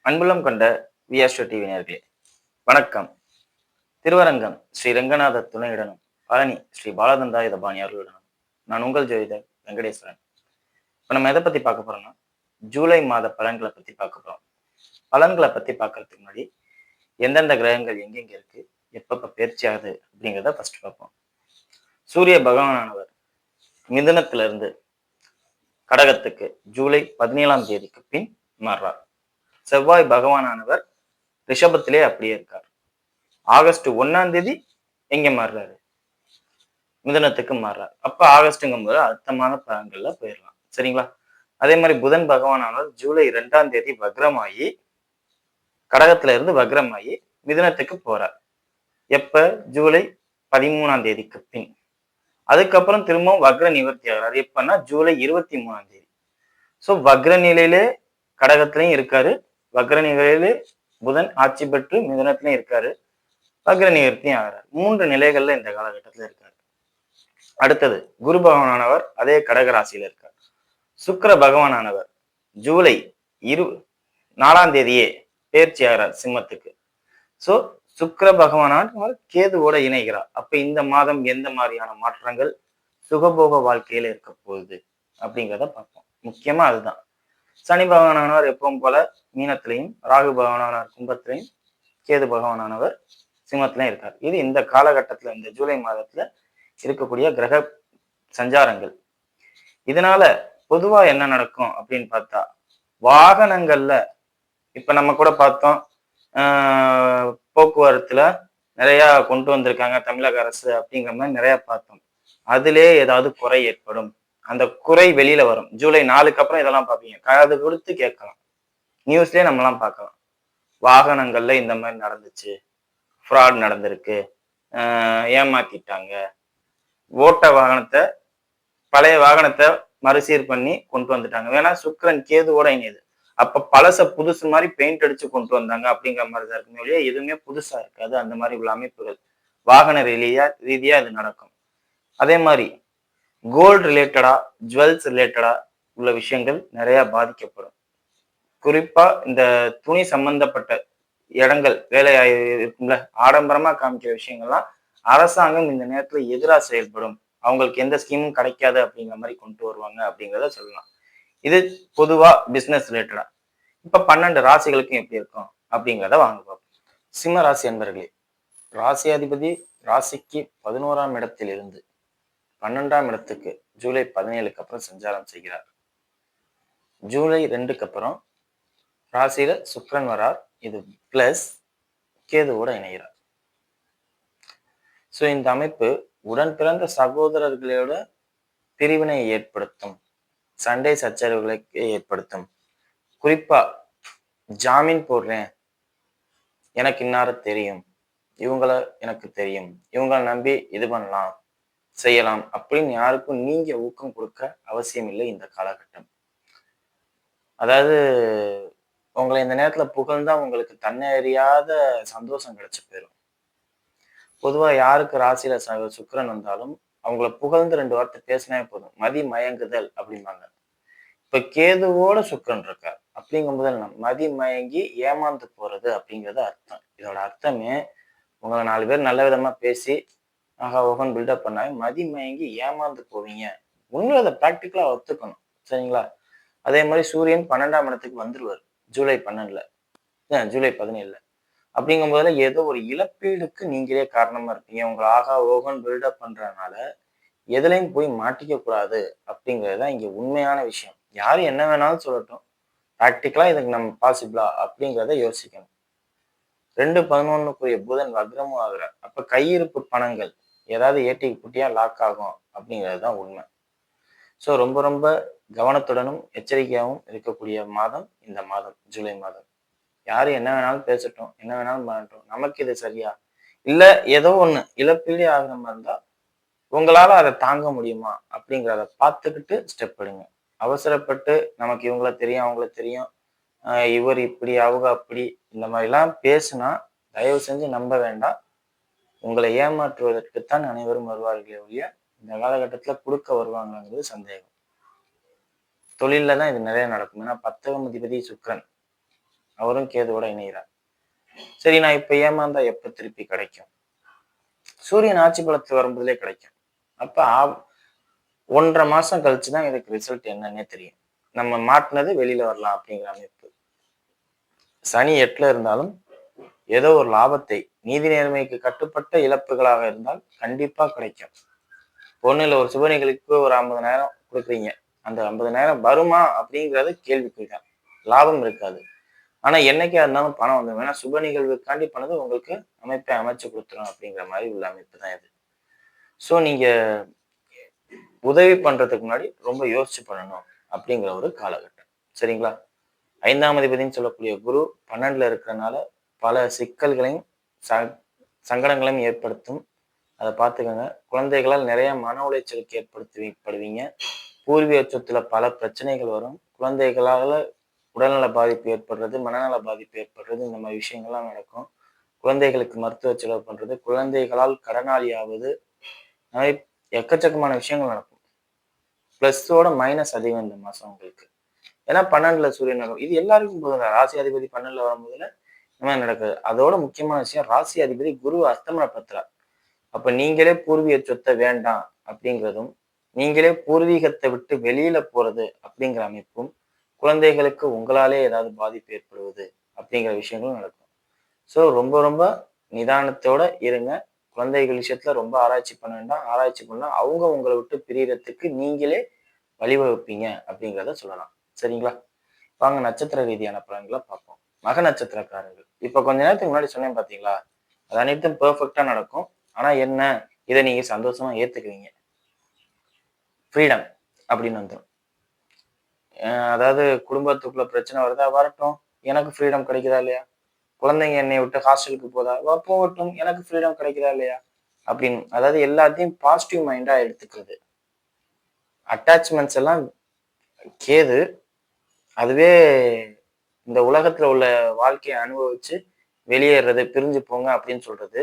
அன்புள்ளம் கொண்ட விஆஸ்டோ டிவி நேயர்களே வணக்கம். திருவரங்கம் ஸ்ரீ ரங்கநாத துணையுடனும் பழனி ஸ்ரீ பாலதந்தாயுத பாணி அவர்களுடனும் நான் உங்கள் ஜோதிடர் வெங்கடேஸ்வரன். இப்ப நம்ம எதை பத்தி பார்க்க போறோம்னா ஜூலை மாத பலன்களை பத்தி பார்க்க போறோம். பலன்களை பத்தி பார்க்கறதுக்கு முன்னாடி எந்தெந்த கிரகங்கள் எங்கெங்க இருக்கு, எப்பப்ப பயிற்சி ஆகுது அப்படிங்கிறத ஃபர்ஸ்ட் பார்ப்போம். சூரிய பகவானானவர் மிதுனத்திலிருந்து கடகத்துக்கு ஜூலை 17ஆம் தேதிக்கு பின் மாறுறார். செவ்வாய் பகவானானவர் ரிஷபத்திலே அப்படியே இருக்கார். ஆகஸ்ட் 1ஆம் தேதி எங்க மாறுறாரு, மிதுனத்துக்கு மாறுறாரு. அப்ப ஆகஸ்ட்ங்கும் போது அடுத்த மாத பலன்கள்ல போயிடலாம். சரிங்களா? அதே மாதிரி புதன் பகவானானவர் ஜூலை 2ஆம் தேதி வக்ரமாயி கடகத்துல இருந்து வக்ரமாயி மிதுனத்துக்கு போறார். எப்ப? ஜூலை 13ஆம் தேதிக்கு பின். அதுக்கப்புறம் திரும்பவும் வக்ர நிவர்த்தி ஆகிறார். எப்பன்னா ஜூலை 23ஆம் தேதி. சோ வக்ர நிலையிலே கடகத்திலையும் இருக்காரு, வக்ர நிலையிலே புதன் ஆட்சி பெற்று மிதுனத்திலையும் இருக்காரு, வக்ர நிவர்த்தியும் ஆகிறார். 3 நிலைகள்ல இந்த காலகட்டத்துல இருக்காரு. அடுத்தது குரு பகவானானவர் அதே கடக ராசியில இருக்கார். சுக்கிர பகவானானவர் ஜூலை 4ஆம் தேதியே பயிற்சி ஆகிறார் சிம்மத்துக்கு. சோ சுக்கிர பகவானானவர் கேதுவோட இணைகிறார். அப்ப இந்த மாதம் எந்த மாதிரியான மாற்றங்கள் சுகபோக வாழ்க்கையில இருக்க போகுது அப்படிங்கிறத பார்ப்போம். முக்கியமா அதுதான். சனி பகவானானவர் எப்பவும் போல மீனத்திலையும், ராகு பகவானானவர் கும்பத்திலையும், கேது பகவானானவர் சிம்மத்திலையும் இருக்கார். இது இந்த காலகட்டத்துல இந்த ஜூலை மாதத்துல இருக்கக்கூடிய கிரக சஞ்சாரங்கள். இதனால பொதுவா என்ன நடக்கும் அப்படின்னு பார்த்தா, வாகனங்கள்ல இப்ப நம்ம கூட பார்த்தோம், போக்குவரத்துல நிறைய கொண்டு வந்திருக்காங்க தமிழக அரசு அப்படிங்கிற மாதிரி நிறைய பார்த்தோம். அதிலே ஏதாவது குறை ஏற்படும். அந்த குறை வெளியில வரும். ஜூலை 4க்கு அப்புறம் இதெல்லாம் பார்ப்பீங்க. காது கொடுத்து கேட்கலாம். நியூஸ்லயே நம்மலாம் பார்க்கலாம். வாகனங்கள்ல இந்த மாதிரி நடந்துச்சு, ஃப்ராட் நடந்திருக்கு, ஏமாத்திட்டாங்க, ஓட்ட வாகனத்தை பழைய வாகனத்தை மறுசீர் பண்ணி கொண்டு வந்துட்டாங்க. வேணா சுக்கிரன் கேதுவோட இணையுது. அப்ப பழச புதுசு மாதிரி பெயிண்ட் அடிச்சு கொண்டு வந்தாங்க அப்படிங்கிற மாதிரி தான் இருக்குமே ஒழிய எதுவுமே புதுசா இருக்காது. அந்த மாதிரி உள்ள அமைப்புகள் வாகன ரீதியா இது நடக்கும். அதே மாதிரி கோல்டு ரிலேட்டடா, ஜுவல்ஸ் ரிலேட்டடா உள்ள விஷயங்கள் நிறைய பாதிக்கப்படும். குறிப்பா இந்த துணி சம்பந்தப்பட்ட இடங்கள் வேலை இருக்கும்ல, ஆடம்பரமா காமிக்கிற விஷயங்கள்லாம் அரசாங்கம் இந்த நேரத்துல எதிராக செயல்படும். அவங்களுக்கு எந்த ஸ்கீமும் கிடைக்காது அப்படிங்கிற மாதிரி கொண்டு வருவாங்க அப்படிங்கிறத சொல்லலாம். இது பொதுவா பிசினஸ் ரிலேட்டடா. இப்ப 12 ராசிகளுக்கும் எப்படி இருக்கும் அப்படிங்கிறத வாங்க பார்ப்போம். சிம்ம ராசி அன்பர்களே, ராசியாதிபதி ராசிக்கு 11ஆம் இடத்தில் இருந்து 12ஆம் இடத்துக்கு ஜூலை 17க்கு அப்புறம் சஞ்சாரம் செய்கிறார். ஜூலை 2க்கு அப்புறம் ராசியில சுக்கிரன் வரார். இது பிளஸ் கேதுவோட இணைகிறார். சோ இந்த அமைப்பு உடன் பிறந்த சகோதரர்களோட பிரிவினை ஏற்படுத்தும், சண்டை சச்சரவுகளை ஏற்படுத்தும். குறிப்பா ஜாமீன் போடுறேன், எனக்கு இன்னார தெரியும், இவங்கள எனக்கு தெரியும், இவங்களை நம்பி இது பண்ணலாம் செய்யலாம் அப்படின்னு யாருக்கும் நீங்க ஊக்கம் கொடுக்க அவசியம் இல்லை இந்த காலகட்டம். அதாவது உங்களை இந்த நேரத்துல புகழ்ந்தா உங்களுக்கு தன்னறியாத சந்தோஷம் கிடைச்சு போயிடும். பொதுவா யாருக்கு ராசியில சுக்கிரன் வந்தாலும் அவங்கள புகழ்ந்து 2 வார்த்தை பேசினாவே போதும், மதி மயங்குதல் அப்படிம்பாங்க. இப்ப கேதுவோட சுக்கிரன் இருக்கார் அப்படிங்கும்போது மதி மயங்கி ஏமாந்து போறது அப்படிங்கிறது அர்த்தம். இதோட அர்த்தமே உங்களை 4 பேர் நல்ல விதமா பேசி ஆகா ஓகன் பில்டப் பண்ணாவே மதி மயங்கி ஏமாந்து போவீங்க. உண்மையில அதை பிராக்டிக்கலா ஒத்துக்கணும். சரிங்களா? அதே மாதிரி சூரியன் 12ஆம் இடத்துக்கு வந்துருவார் ஜூலை 12ல, ஜூலை 17ல. அப்படிங்கும் போதுல ஏதோ ஒரு இழப்பீடுக்கு நீங்களே காரணமா இருப்பீங்க. உங்களை ஆகா ஓகன் பில்டப் பண்றதுனால எதுலையும் போய் மாட்டிக்க கூடாது அப்படிங்கிறதுதான் இங்க உண்மையான விஷயம். யாரு என்ன வேணாலும் சொல்லட்டும், பிராக்டிக்கலா இதுக்கு நம்ம பாசிபிளா அப்படிங்கிறத யோசிக்கணும். 2/11 புதன் வக்ரமும் ஆகுறார். அப்ப கையிருப்பு பணங்கள் ஏதாவது ஏட்டிக்கு குட்டியா லாக் ஆகும் அப்படிங்கிறது தான் உண்மை. ஸோ ரொம்ப ரொம்ப கவனத்துடனும் எச்சரிக்கையாகவும் இருக்கக்கூடிய மாதம் இந்த மாதம் ஜூலை மாதம். யாரு என்ன வேணாலும் பேசட்டும், என்ன வேணாலும் பண்ணட்டும், நமக்கு இது சரியா இல்ல ஏதோ ஒண்ணு இழப்பீடு ஆகுற மாதிரி இருந்தா உங்களால அதை தாங்க முடியுமா அப்படிங்கிறத பார்த்துக்கிட்டு ஸ்டெப் எடுங்க. அவசரப்பட்டு நமக்கு இவங்கள தெரியும் அவங்கள தெரியும், இவர் இப்படி அவங்க அப்படி இந்த மாதிரிலாம் பேசுனா தயவு செஞ்சு நம்ப வேண்டாம். உங்களை ஏமாற்றுவதற்குத்தான் அனைவரும் வருவார்களே ஒழிய இந்த காலகட்டத்துல கொடுக்க வருவாங்கங்கிறது சந்தேகம். தொழில்ல தான் இது நிறைய நடக்கும். ஏன்னா 10ஆம் அதிபதி சுக்கிரன் அவரும் கேதுவோட இணைகிறார். சரி, நான் இப்ப ஏமாந்தா எப்ப திருப்பி கிடைக்கும்? சூரியன் ஆட்சி பலத்து வரும்போதே கிடைக்கும். அப்ப 1.5 மாசம் கழிச்சுதான் இதுக்கு ரிசல்ட் என்னன்னே தெரியும். நம்ம மாட்டினது வெளியில வரலாம் அப்படிங்கிற அமைப்பு. சனி 8ல இருந்தாலும் ஏதோ ஒரு லாபத்தை, நீதி நேர்மைக்கு கட்டுப்பட்ட இழப்புகளாக இருந்தால் கண்டிப்பா கிடைக்கும். ஒண்ணுல ஒரு சுப நிகழ்ச்சிக்கு ஒரு 50,000 கொடுக்குறீங்க. அந்த 50,000 வருமா அப்படிங்கிறது கேள்விக்குறிதான். லாபம் இருக்காது. ஆனா என்னைக்கா இருந்தாலும் பணம் வந்துடும். ஏன்னா சுப நிகழ்வுக்காண்டி பண்ணது உங்களுக்கு அமைப்பை அமைச்சு கொடுத்துரும் அப்படிங்கிற மாதிரி உள்ள அமைப்பு தான் இது. ஸோ நீங்க உதவி பண்றதுக்கு முன்னாடி ரொம்ப யோசிச்சு பண்ணணும் அப்படிங்கிற ஒரு காலகட்டம். சரிங்களா? 5ஆம் அதிபதினு சொல்லக்கூடிய குரு 12ல இருக்கிறனால பல சிக்கல்களையும் சங்கடங்களையும் ஏற்படுத்தும். அதை பார்த்துக்கோங்க. குழந்தைகளால் நிறைய மன உளைச்சலுக்கு ஏற்படுவீங்க. பூர்வீக சொத்துல பல பிரச்சனைகள் வரும். குழந்தைகளால உடல்நல பாதிப்பு ஏற்படுறது, மனநல பாதிப்பு ஏற்படுறது, இந்த மாதிரி விஷயங்கள்லாம் நடக்கும். குழந்தைகளுக்கு மருத்துவ செலவு பண்றது, குழந்தைகளால் கடனாளி ஆவது, எக்கச்சக்கமான விஷயங்கள் நடக்கும். பிளஸோட மைனஸ் அதிகம் இந்த மாசம் உங்களுக்கு. ஏன்னா 12ல சூரியன் நடக்கும். இது எல்லாருக்கும் போதுங்க. ராசி அதிபதி 12ல வரும்போதுல இந்த மாதிரி நடக்குது. அதோட முக்கியமான விஷயம், ராசி அதிபதி குரு அஸ்தமனப்படுத்துறார். அப்ப நீங்களே பூர்வீக சொத்தை வேண்டாம் அப்படிங்கிறதும், நீங்களே பூர்வீகத்தை விட்டு வெளியில போறது அப்படிங்கிற அமைப்பும், குழந்தைகளுக்கு உங்களாலே ஏதாவது பாதிப்பு ஏற்படுவது அப்படிங்கிற விஷயங்களும் நடக்கும். ஸோ ரொம்ப ரொம்ப நிதானத்தோட இருங்க. குழந்தைகள் விஷயத்துல ரொம்ப ஆராய்ச்சி பண்ண வேண்டாம். ஆராய்ச்சி பண்ணா அவங்க உங்களை விட்டு பிரியறதுக்கு நீங்களே வழிவகுப்பீங்க அப்படிங்கிறத சொல்லலாம். சரிங்களா? வாங்க நட்சத்திர ரீதியான பலன்களை பார்ப்போம். மக நட்சத்திரக்காரர்கள். இப்ப கொஞ்ச நேரத்துக்கு முன்னாடி சொன்னேன் பாத்தீங்களா? அது அனைத்தும் பெர்ஃபெக்டா நடக்கும். ஆனா என்ன, இதை நீங்க சந்தோஷமா ஏத்துக்குவீங்க. ஃப்ரீடம் அப்படின்னு வந்துடும். அதாவது குடும்பத்துக்குள்ள பிரச்சனை வருதா, வரட்டும், எனக்கு ஃப்ரீடம் கிடைக்குதா இல்லையா? குழந்தைங்க என்னை விட்டு ஹாஸ்டலுக்கு போதா, போகட்டும், எனக்கு ஃப்ரீடம் கிடைக்குதா இல்லையா அப்படின்னு. அதாவது எல்லாத்தையும் பாசிட்டிவ் மைண்டா எடுத்துக்கிறது. அட்டாச்மெண்ட்ஸ் எல்லாம் கேது. அதுவே இந்த உலகத்துல உள்ள வாழ்க்கையை அனுபவிச்சு வெளியேறது, பிரிஞ்சு போங்க அப்படின்னு சொல்றது.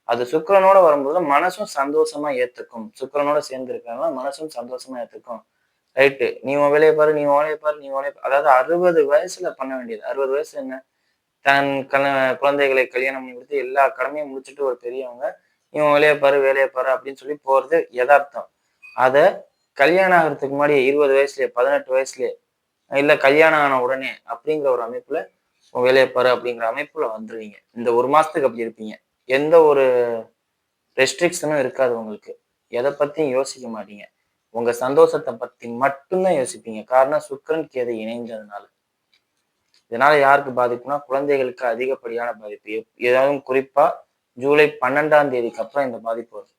அது சுக்கிரனோட வரும்போது மனசும் சந்தோஷமா ஏத்துக்கும். சுக்கிரனோட சேர்ந்து இருக்கிறதுனால மனசும் சந்தோஷமா ஏத்துக்கும். ரைட்டு, நீ உன் வேலையை பாரு, நீ உன் வேலையை பாரு, நீ உன் அதாவது 60 வயசுல பண்ண வேண்டியது. 60 வயசு என்ன, தன் குழந்தைகளை கல்யாணம் பண்ணி கொடுத்து எல்லா கடமையும் முடிச்சுட்டு ஒரு பெரியவங்க, நீ உன் வேலையை பாரு, வேலையை பாரு அப்படின்னு சொல்லி போறது யதார்த்தம். அத கல்யாணம் ஆகிறதுக்கு முன்னாடி 20 வயசுலயே, 18 வயசுலயே, இல்ல கல்யாணம் ஆன உடனே அப்படிங்கிற ஒரு அமைப்புல உன் வேலையை பாரு அப்படிங்கிற அமைப்புல வந்துருவீங்க. இந்த 1 மாசத்துக்கு அப்படி இருப்பீங்க. எந்த ஒரு ரெஸ்ட்ரிக்ஷனும் இருக்காது உங்களுக்கு. எதை பத்தியும் யோசிக்க மாட்டீங்க. உங்க சந்தோஷத்தை பத்தி மட்டும்தான் யோசிப்பீங்க. காரணம் சுக்கிரன் கேது இணைந்ததுனால. இதனால யாருக்கு பாதிப்புனா குழந்தைகளுக்கு அதிகப்படியான பாதிப்பு. ஏதாவது குறிப்பா ஜூலை 12ஆம் தேதிக்கு அப்புறம் இந்த பாதிப்பு வரும்.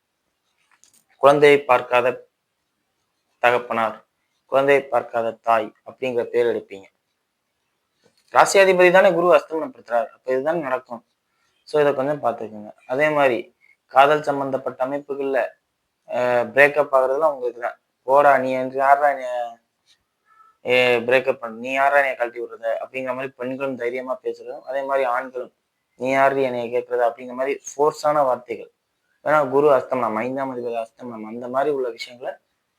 குழந்தையை பார்க்காத தகப்பனார், குழந்தையை பார்க்காத தாய் அப்படிங்கிற பேர் எடுப்பீங்க. ராசியாதிபதி தானே குரு அஸ்தமனப்படுத்துறாரு. அப்ப இதுதான் நடக்கும். ஸோ இதை கொஞ்சம் பார்த்துக்கோங்க. அதே மாதிரி காதல் சம்பந்தப்பட்ட அமைப்புகள்ல பிரேக்கப் ஆகுறதுலாம் உங்களுக்கு தான். போடா நீ என்று யாரா பிரேக்கப் பண்ண, நீ யாரா என்னைய கழட்டி விடுறத அப்படிங்கிற மாதிரி பெண்களும் தைரியமா பேசுறதும், அதே மாதிரி ஆண்களும் நீ யாரு என்னைய கேட்கறது அப்படிங்கிற மாதிரி ஃபோர்ஸான வார்த்தைகள். ஏன்னா குரு அஸ்தமனம், 5ஆம் அதிபதி அஸ்தமனம், அந்த மாதிரி உள்ள விஷயங்களை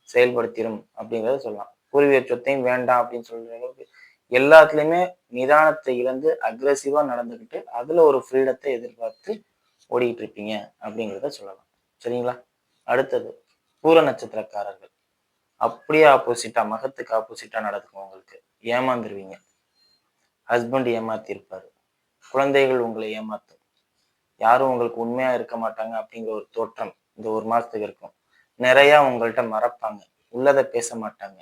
செயல்படுத்திடும் அப்படிங்கிறத சொல்லலாம். பூர்வீக சொத்தையும் வேண்டாம் அப்படின்னு சொல்ற அளவுக்கு எல்லாத்துலயுமே நிதானத்தை இழந்து அக்ரெசிவா நடந்துக்கிட்டு அதுல ஒரு ஃப்ரீடத்தை எதிர்பார்த்து ஓடிக்கிட்டு இருப்பீங்க அப்படிங்கிறத சொல்லலாம். சரிங்களா? அடுத்தது பூர நட்சத்திரக்காரர்கள். அப்படியே ஆப்போசிட்டா, மகத்துக்கு ஆப்போசிட்டா நடக்கும் உங்களுக்கு. ஏமாந்துருவீங்க. ஹஸ்பண்ட் ஏமாத்தி இருப்பாரு, குழந்தைகள் உங்களை ஏமாத்தும், யாரும் உங்களுக்கு உண்மையா இருக்க மாட்டாங்க அப்படிங்கிற ஒரு தோற்றம் இந்த 1 மாசத்துக்கு இருக்கும். நிறைய உங்கள்கிட்ட மறைப்பாங்க, உள்ளதை பேச மாட்டாங்க.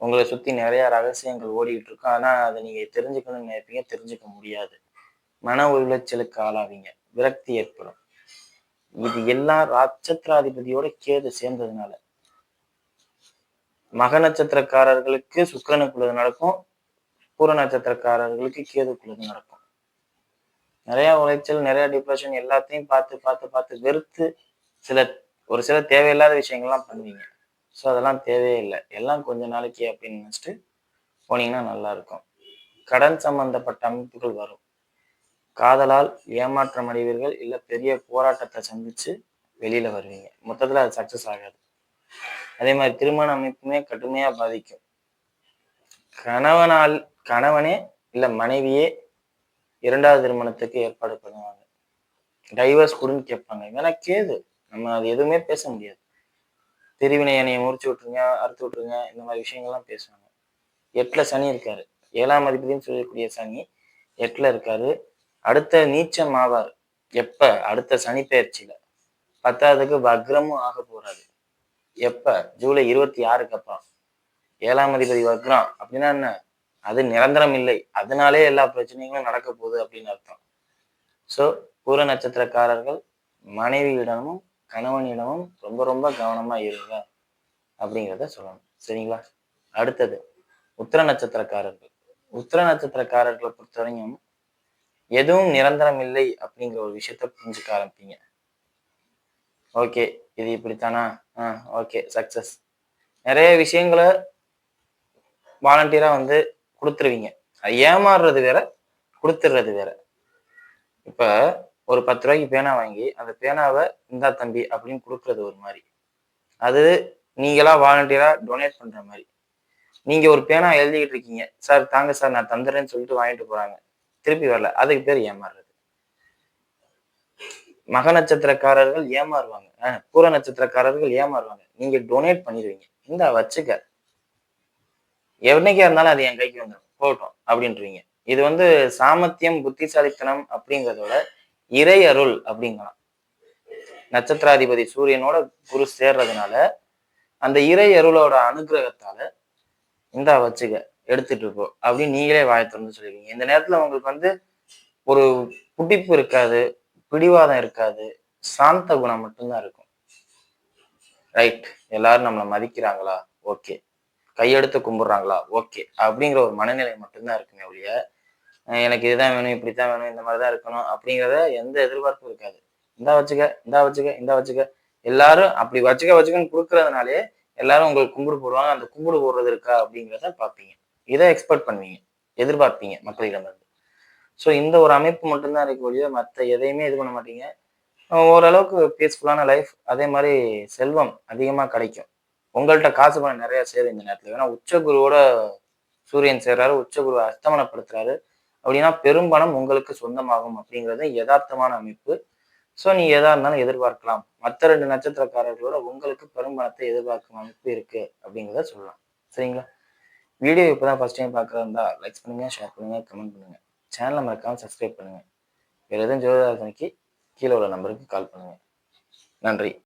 உங்களை சுத்தி நிறைய ரகசியங்கள் ஓடிக்கிட்டு இருக்கும். ஆனா அதை நீங்க தெரிஞ்சுக்கணும்னு நினைப்பீங்க, தெரிஞ்சுக்க முடியாது. மன உளைச்சலுக்கு ஆளாவீங்க, விரக்தி ஏற்படும். இது எல்லாம் நட்சத்திராதிபதியோட கேது சேர்ந்ததுனால. மக நட்சத்திரக்காரர்களுக்கு சுக்கிரனுக்குள்ளது நடக்கும், பூர நட்சத்திரக்காரர்களுக்கு கேதுக்குள்ளது நடக்கும். நிறைய உளைச்சல், நிறைய டிப்ரெஷன், எல்லாத்தையும் பார்த்து பார்த்து பார்த்து வெறுத்து ஒரு சில தேவையில்லாத விஷயங்கள்லாம் பண்ணுவீங்க. ஸோ அதெல்லாம் தேவையே இல்லை. எல்லாம் கொஞ்ச நாளைக்கு அப்படின்னு நினைச்சிட்டு போனீங்கன்னா நல்லா இருக்கும். கடன் சம்பந்தப்பட்ட அமைப்புகள் வரும். காதலால் ஏமாற்றம் அடைவீர்கள், இல்லை பெரிய போராட்டத்தை சந்திச்சு வெளியில வருவீங்க. மொத்தத்துல அது சக்சஸ் ஆகாது. அதே மாதிரி திருமண அமைப்புமே கடுமையா பாதிக்கும். கணவனே இல்ல மனைவியே இரண்டாவது திருமணத்துக்கு ஏற்பாடு பண்ணுவாங்க. டைவர்ஸ் கொடுன்னு கேட்பாங்க. ஏன்னா கேது, நம்ம அது எதுவுமே பேச முடியாது. பிரிவினை அணையை முறிச்சு விட்டுருங்க, அறுத்து விட்டுருங்க, இந்த மாதிரி விஷயங்கள்லாம் பேசுவாங்க. 8ல சனி இருக்காரு. 7ஆம் அதிபதினு சொல்லக்கூடிய சனி 8ல இருக்காரு. அடுத்த நீச்சம் ஆவார். எப்ப? அடுத்த சனி பெயர்ச்சியில. 10வதுக்கு வக்ரமும் ஆக போறாரு. எப்ப? ஜூலை 26க்கு அப்புறம். 7ஆம் அதிபதி வக்ரம் அப்படின்னா என்ன? அது நிரந்தரம் இல்லை. அதனாலே எல்லா பிரச்சனைகளும் நடக்க போகுது அப்படின்னு அர்த்தம். ஸோ பூர நட்சத்திரக்காரர்கள் மனைவியிடமும் கணவனிடமும் ரொம்ப ரொம்ப கவனமா இருங்க அப்படிங்கிறத சொல்லணும். சரிங்களா? அடுத்தது உத்திர நட்சத்திரக்காரர்கள். உத்திர நட்சத்திரக்காரர்களை பொறுத்தவரையும் எதுவும் நிரந்தரம் இல்லை அப்படிங்கிற ஒரு விஷயத்த புரிஞ்சுக்க ஆரம்பிப்பீங்க. ஓகே, இது இப்படித்தானா? Okay, success. நிறைய விஷயங்களை வாலண்டியரா வந்து கொடுத்துருவீங்க. அது ஏமாறுறது வேற, கொடுத்துடுறது வேற. இப்ப ஒரு 10 ரூபாய்க்கு பேனா வாங்கி அந்த பேனாவை இந்தா தம்பி அப்படின்னு கொடுக்கறது ஒரு மாதிரி. அது நீங்களா வாலண்டியரா டொனேட் பண்ற மாதிரி. நீங்க ஒரு பேனா எழுதிக்கிட்டு இருக்கீங்க, சார் தாங்க சார் நான் தந்துடுறேன்னு சொல்லிட்டு வாங்கிட்டு போறாங்க, திருப்பி வரல, அதுக்கு பேர் ஏமாறுறது. மக நட்சத்திரக்காரர்கள் ஏமாறுவாங்க, பூர நட்சத்திரக்காரர்கள் ஏமாறுவாங்க. நீங்க டொனேட் பண்ணிடுவீங்க, இந்த வச்சுக்க, என்னைக்கா இருந்தாலும் அது என் கைக்கு வந்துடும் போகட்டும் அப்படின்றீங்க. இது வந்து சாமர்த்தியம், புத்திசாலித்தனம் அப்படிங்கிறதோட இறை அருள் அப்படிங்கலாம். நட்சத்திராதிபதி சூரியனோட குரு சேர்றதுனால அந்த இறை அருளோட அனுகிரகத்தால இந்தா வச்சுக்க, எடுத்துட்டு போ அப்படின்னு நீங்களே வாயை திறந்து சொல்லுவீங்க. இந்த நேரத்துல உங்களுக்கு வந்து ஒரு புடிப்பு இருக்காது, பிடிவாதம் இருக்காது, சாந்த குணம் மட்டும்தான் இருக்கும். ரைட், எல்லாரும் நம்மளை மதிக்கிறாங்களா, ஓகே, கையெடுத்து கும்பிடுறாங்களா, ஓகே அப்படிங்கிற ஒரு மனநிலை மட்டும்தான் இருக்குமே ஒழிய எனக்கு இதுதான் வேணும், இப்படித்தான் வேணும், இந்த மாதிரிதான் இருக்கணும் அப்படிங்கிறத எந்த எதிர்பார்ப்பும் இருக்காது. இந்தா வச்சுக்க, இந்தா வச்சுக்க, இந்தா வச்சுக்க. எல்லாரும் அப்படி வச்சுக்க வச்சுக்கன்னு கொடுக்கறதுனாலே எல்லாரும் உங்களுக்கு கும்பிடு போடுவாங்க. அந்த கும்பிடு போடுறது இருக்கா அப்படிங்கிறத பார்ப்பீங்க. இதை எக்ஸ்பெக்ட் பண்ணுவீங்க, எதிர்பார்ப்பீங்க மக்களிடம் இருந்து. ஸோ இந்த ஒரு அமைப்பு மட்டும்தான் இருக்க ஒழிய மற்ற எதையுமே இது பண்ண மாட்டீங்க. ஓரளவுக்கு பீஸ்ஃபுல்லான லைஃப், அதே மாதிரி செல்வம் அதிகமாக கிடைக்கும். உங்கள்கிட்ட காசு பணம் நிறைய சேரும் இந்த நேரத்தில். ஏன்னா உச்சகுருவோட சூரியன் சேர்றாரு, உச்சகுரு அஸ்தமனப்படுத்துறாரு அப்படின்னா பெரும்பணம் உங்களுக்கு சொந்தமாகும் அப்படிங்கிறது யதார்த்தமான அமைப்பு. ஸோ நீ எதா இருந்தாலும் எதிர்பார்க்கலாம். மற்ற 2 நட்சத்திரக்காரர்களோட உங்களுக்கு பெரும்பணத்தை எதிர்பார்க்கும் அமைப்பு இருக்கு அப்படிங்கிறத சொல்லலாம். சரிங்களா? வீடியோ இப்போதான் ஃபர்ஸ்ட் டைம் பார்க்குறதா இருந்தா லைக் பண்ணுங்க, ஷேர் பண்ணுங்க, கமெண்ட் பண்ணுங்க. சேனலை மறக்காம சப்ஸ்கிரைப் பண்ணுங்க. வேற எதுவும் ஜோதிட ஆலோசனைக்கு கீழே உள்ள நம்பருக்கு கால் பண்ணுங்க. நன்றி.